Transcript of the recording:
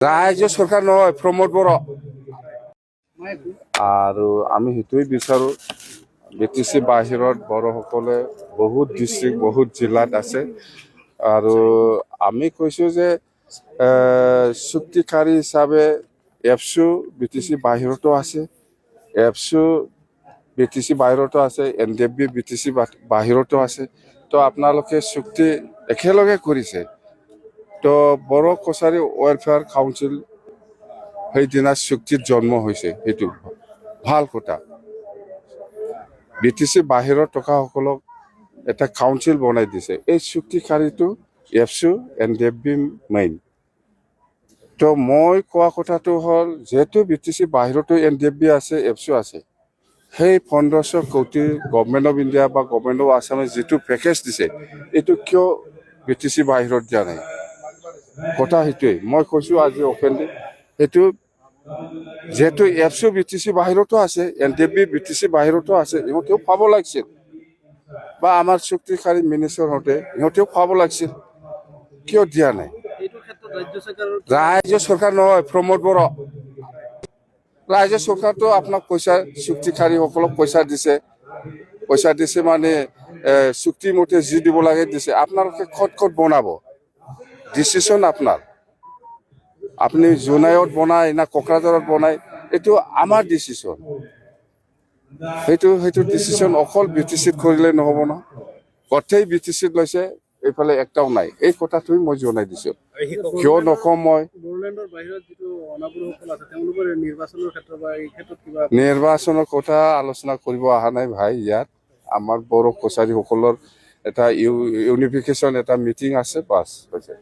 ৰাজ্য চৰকাৰ নহয়, প্ৰমোদ বড়ো। আৰু আমি সেইটোৱে বিচাৰো, BTC বাহিৰত বড়োসকলে বহুত ডিষ্ট্ৰিক্ট বহুত জিলাত আছে। আৰু আমি কৈছোঁ যে চুক্তিকাৰী হিচাপে এপছু BTC বাহিৰতো আছে, এপছু BTC বাহিৰতো আছে, NDFB BTC বাহিৰতো আছে। তো আপোনালোকে চুক্তি একেলগে কৰিছে। তো বড়ো কছাৰী ৱেলফেয়াৰ কাউন্সিল সেইদিনা চুক্তিত জন্ম হৈছে, সেইটো ভাল কথা। BTC বাহিৰত থকাসকলক এটা কাউন্সিল বনাই দিছে। এই চুক্তিকাৰীটো এপছু NDFB মেইন। তো মই কোৱা কথাটো হ'ল, যিহেতু BTC বাহিৰতো NDFB আছে, এপছু আছে, সেই 1500 কোটি গভৰ্ণমেণ্ট অফ ইণ্ডিয়া বা গভৰ্ণমেণ্ট অফ আছামে যিটো পেকেজ দিছে, এইটো কিয় BTC বাহিৰত দিয়া নাই? কথা সেইটোৱে মই কৈছোঁ আজি অপেনলি। সেইটো যেহেতু এপছু BTC বাহিৰতো আছে, NDFB BTC বাহিৰতো আছে, ইহঁতেও পাব লাগিছিল, বা আমাৰ চুক্তিকাৰী মিনিষ্টাৰহঁতে ইহঁতেও পাব লাগিছিল, কিয় দিয়া নাই? ৰাজ্য চৰকাৰ নহয়, প্ৰমোদ বড়ো। ৰাজ্য চৰকাৰটো আপোনাক পইচা, চুক্তিকাৰীসকলক পইচা দিছে মানে চুক্তিমতে যি দিব লাগে দিছে। আপোনালোকে ক'ত বনাব? ডিচিশ্যন আপোনাৰ। আপুনি জোনাইত বনায় না কোকৰাঝাৰত বনায়, এইটো আমাৰ ডিচিশ্যন। সেইটো ডিচিশ্যন অকল BTCত কৰিলে নহ'ব ন, গোটেই BTCত লৈছে, এইফালে একটাও নাই। এই কথাটোৱে মই জনাই দিছোঁ। কিয় নকওঁ মই? নিৰ্বাচনৰ কথা আলোচনা কৰিব অহা নাই ভাই। ইয়াত আমাৰ বড়ো কছাৰীসকলৰ এটা ইউনিফিকেশ্যন এটা মিটিং আছে, বাছ হৈছে।